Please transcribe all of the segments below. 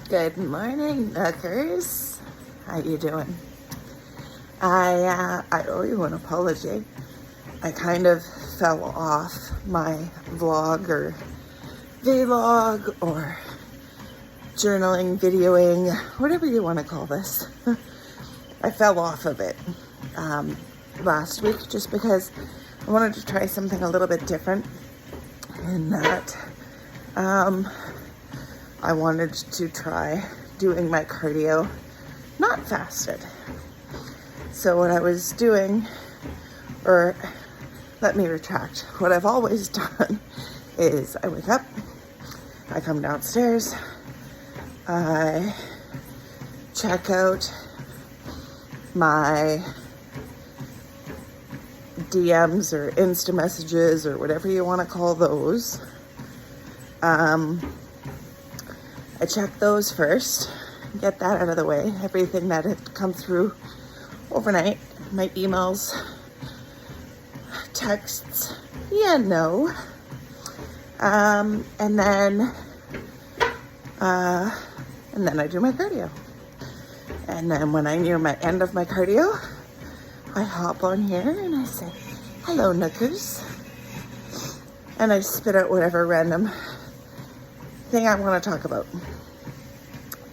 Good morning, Nookers. How you doing? I owe you an apology. I kind of fell off my vlog or vlog or journaling, videoing, whatever you want to call this. I fell off of it last week just because I wanted to try something a little bit different in that I wanted to try doing my cardio not fasted. So what I was doing, or let me retract, what I've always done is I wake up, I come downstairs, I check out my DMs or Insta messages or whatever you want to call those. I check those first, get that out of the way, everything that had come through overnight, my emails, texts, and then I do my cardio. And then when I'm near my end of my cardio, I hop on here and I say, hello, Nookers. And I spit out whatever random thing I want to talk about.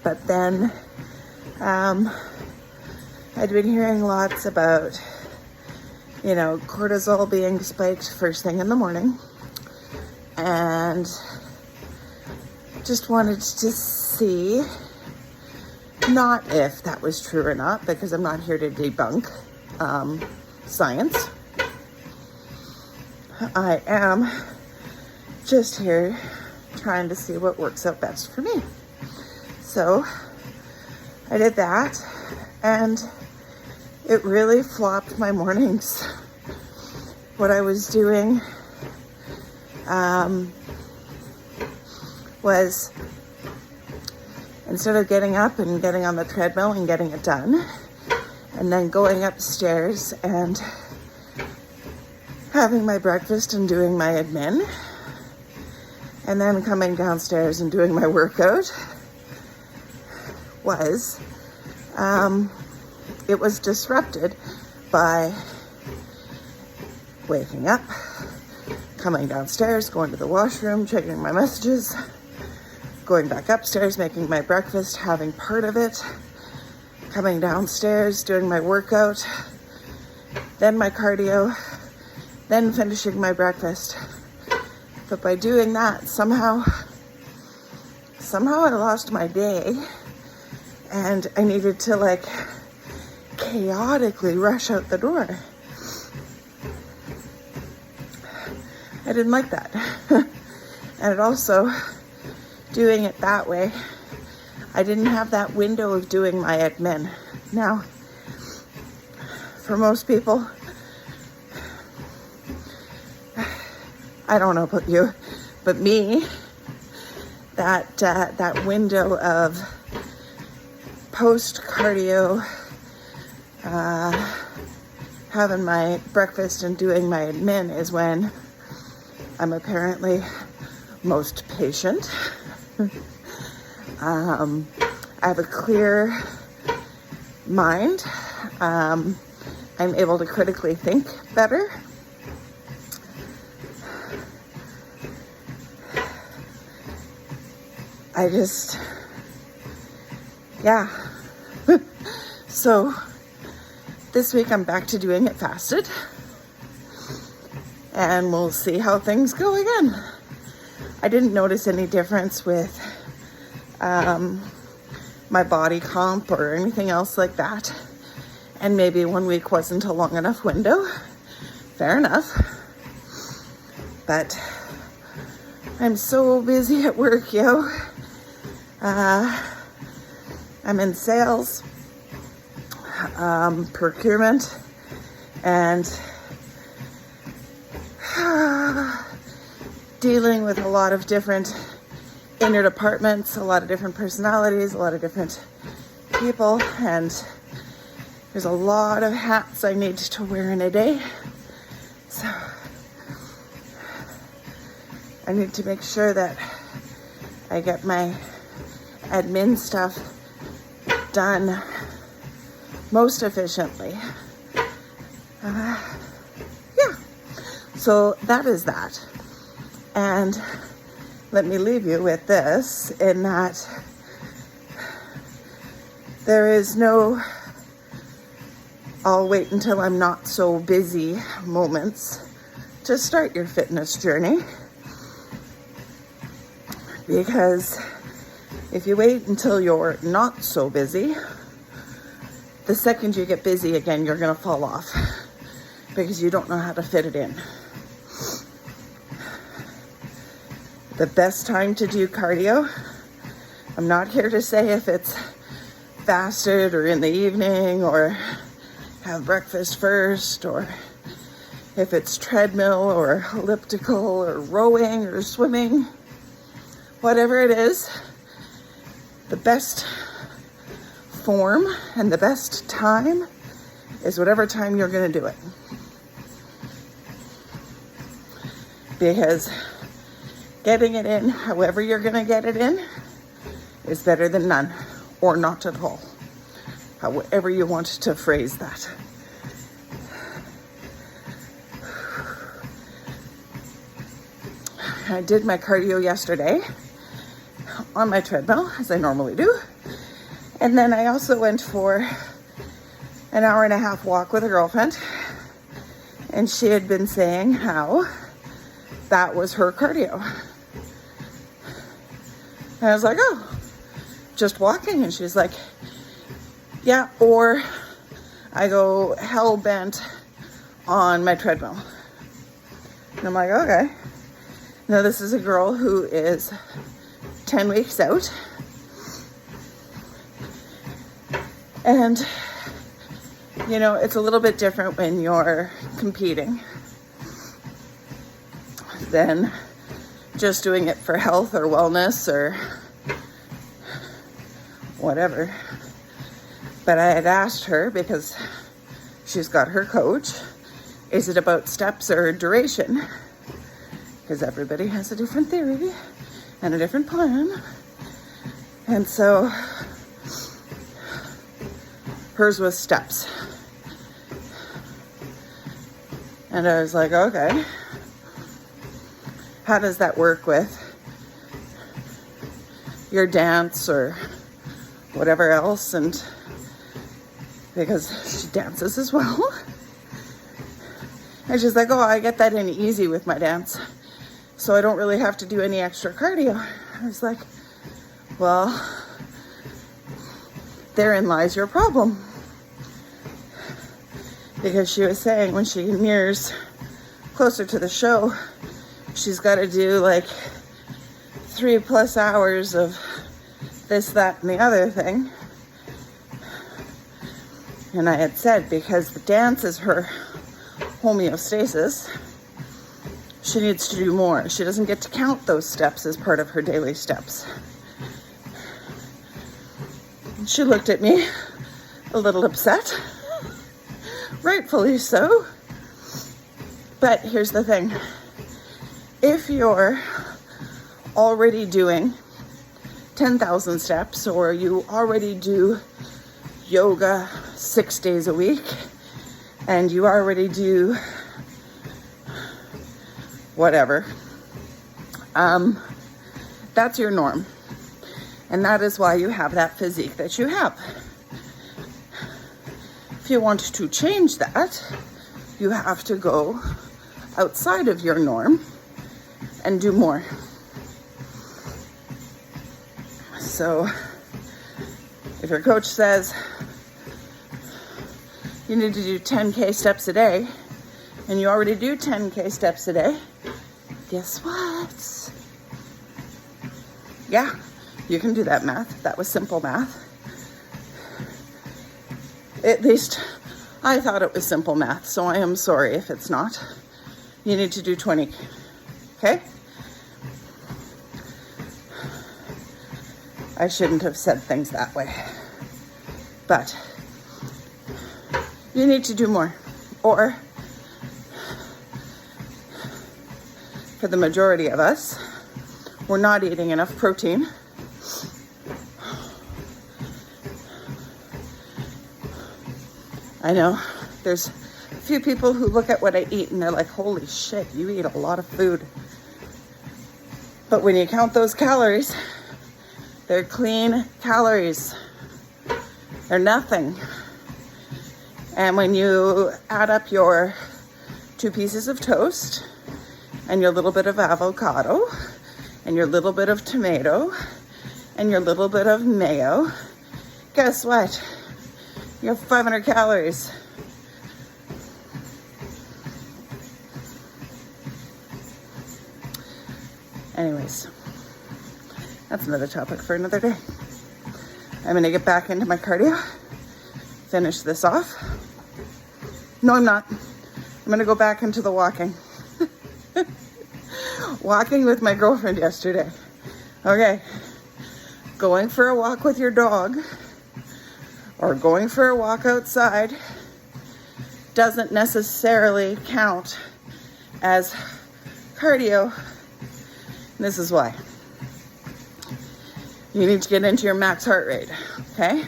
But then I'd been hearing lots about, cortisol being spiked first thing in the morning. And just wanted to see, not if that was true or not, because I'm not here to debunk science. I am just here trying to see what works out best for me. So I did that, and it really flopped my mornings. What I was doing was, instead of getting up and getting on the treadmill and getting it done, and then going upstairs and having my breakfast and doing my admin, and then coming downstairs and doing my workout, it was disrupted by waking up, coming downstairs, going to the washroom, checking my messages, going back upstairs, making my breakfast, having part of it, coming downstairs, doing my workout, then my cardio, then finishing my breakfast. But by doing that, somehow I lost my day, and I needed to chaotically rush out the door. I didn't like that. And it also, doing it that way, I didn't have that window of doing my admin. Now, for most people, I don't know about you, but me, that window of post-cardio, having my breakfast and doing my admin is when I'm apparently most patient. I have a clear mind. I'm able to critically think better. So this week I'm back to doing it fasted, and we'll see how things go again. I didn't notice any difference with my body comp or anything else like that, and maybe 1 week wasn't a long enough window. Fair enough. But I'm so busy at work, yo. I'm in sales, procurement, and dealing with a lot of different inner departments, a lot of different personalities, a lot of different people, and there's a lot of hats I need to wear in a day. So I need to make sure that I get my admin stuff done most efficiently. Yeah, so that is that. And let me leave you with this, in that there is no I'll wait until I'm not so busy moments to start your fitness journey. Because if you wait until you're not so busy, the second you get busy again, you're going to fall off because you don't know how to fit it in. The best time to do cardio, I'm not here to say if it's fasted or in the evening or have breakfast first, or if it's treadmill or elliptical or rowing or swimming, whatever it is, the best form and the best time is whatever time you're going to do it. Because getting it in however you're going to get it in is better than none, or not at all. However you want to phrase that. I did my cardio yesterday on my treadmill, as I normally do. And then I also went for an hour and a half walk with a girlfriend. And she had been saying how that was her cardio. And I was like, oh, just walking? And she's like, yeah, or I go hell bent on my treadmill. And I'm like, okay. Now this is a girl who is 10 weeks out. And, you know, it's a little bit different when you're competing than just doing it for health or wellness or whatever. But I had asked her, because she's got her coach, is it about steps or duration? Because everybody has a different theory and a different plan. And so hers was steps. And I was like, okay, how does that work with your dance or whatever else? And because she dances as well. And she's like, oh, I get that in easy with my dance, so I don't really have to do any extra cardio. I was like, well, therein lies your problem. Because she was saying when she nears closer to the show, she's got to do like 3+ hours of this, that, and the other thing. And I had said, because the dance is her homeostasis, she needs to do more. She doesn't get to count those steps as part of her daily steps. She looked at me a little upset, rightfully so. But here's the thing. If you're already doing 10,000 steps, or you already do yoga 6 days a week, and you already do whatever, that's your norm. And that is why you have that physique that you have. If you want to change that, you have to go outside of your norm and do more. So if your coach says you need to do 10K steps a day, and you already do 10K steps a day, guess what? Yeah, you can do that math. That was simple math. At least I thought it was simple math, so I am sorry if it's not. You need to do 20, okay? I shouldn't have said things that way. But you need to do more. Or, for the majority of us, we're not eating enough protein. I know there's a few people who look at what I eat and they're like, holy shit, you eat a lot of food. But when you count those calories, they're clean calories. They're nothing. And when you add up your 2 pieces of toast and your little bit of avocado and your little bit of tomato and your little bit of mayo, guess what? You have 500 calories. Anyways, that's another topic for another day. I'm gonna get back into my cardio, finish this off. No, I'm not. I'm gonna go back into the walking. Walking with my girlfriend yesterday. Okay, going for a walk with your dog or going for a walk outside doesn't necessarily count as cardio. And this is why. You need to get into your max heart rate, okay?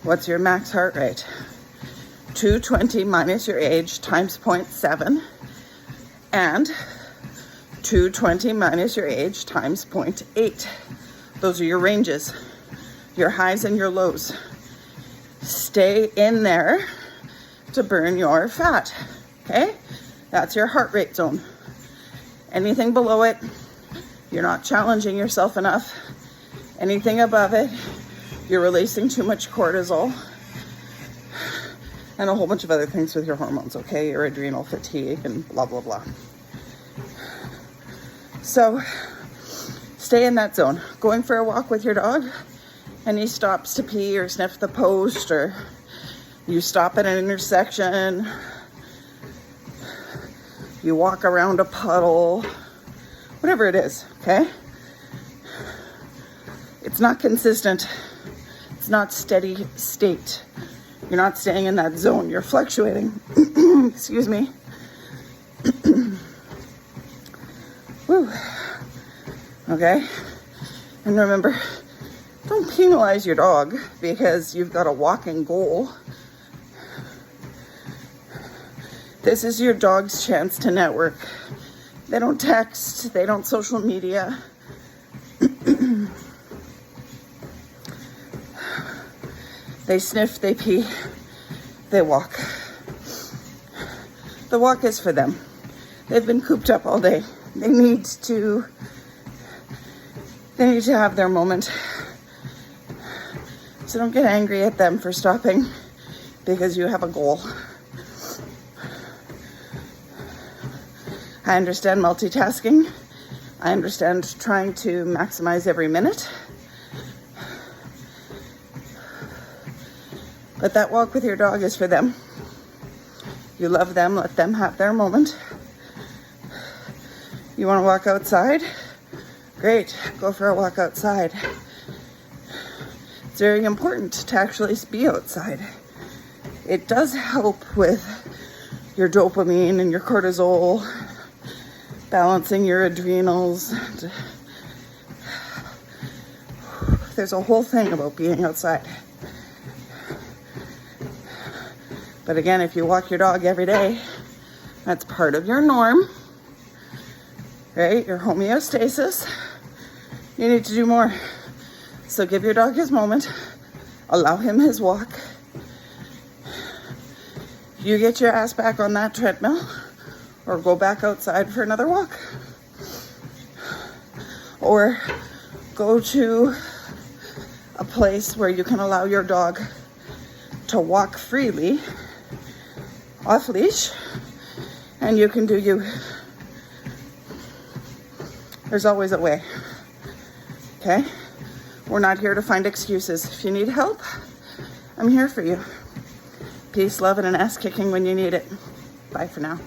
What's your max heart rate? 220 minus your age times 0.7 and 220 minus your age times 0.8. Those are your ranges, your highs and your lows. Stay in there to burn your fat, okay? That's your heart rate zone. Anything below it, you're not challenging yourself enough. Anything above it, you're releasing too much cortisol and a whole bunch of other things with your hormones, okay? Your adrenal fatigue and blah, blah, blah. So stay in that zone. Going for a walk with your dog and he stops to pee or sniff the post, or you stop at an intersection, you walk around a puddle, whatever it is, okay? It's not consistent. It's not steady state. You're not staying in that zone. You're fluctuating. Excuse me. Woo. Okay? And remember, don't penalize your dog because you've got a walking goal. This is your dog's chance to network. They don't text, they don't social media. They sniff, they pee, they walk. The walk is for them. They've been cooped up all day. They need to have their moment. So don't get angry at them for stopping because you have a goal. I understand multitasking. I understand trying to maximize every minute. But that walk with your dog is for them. You love them, let them have their moment. You want to walk outside? Great, go for a walk outside. It's very important to actually be outside. It does help with your dopamine and your cortisol, balancing your adrenals. There's a whole thing about being outside. But again, if you walk your dog every day, that's part of your norm, right? Your homeostasis. You need to do more. So give your dog his moment. Allow him his walk. You get your ass back on that treadmill or go back outside for another walk. Or go to a place where you can allow your dog to walk freely off leash and you can do you. There's always a way, okay? We're not here to find excuses. If you need help, I'm here for you. Peace, love, and an ass kicking when you need it. Bye for now.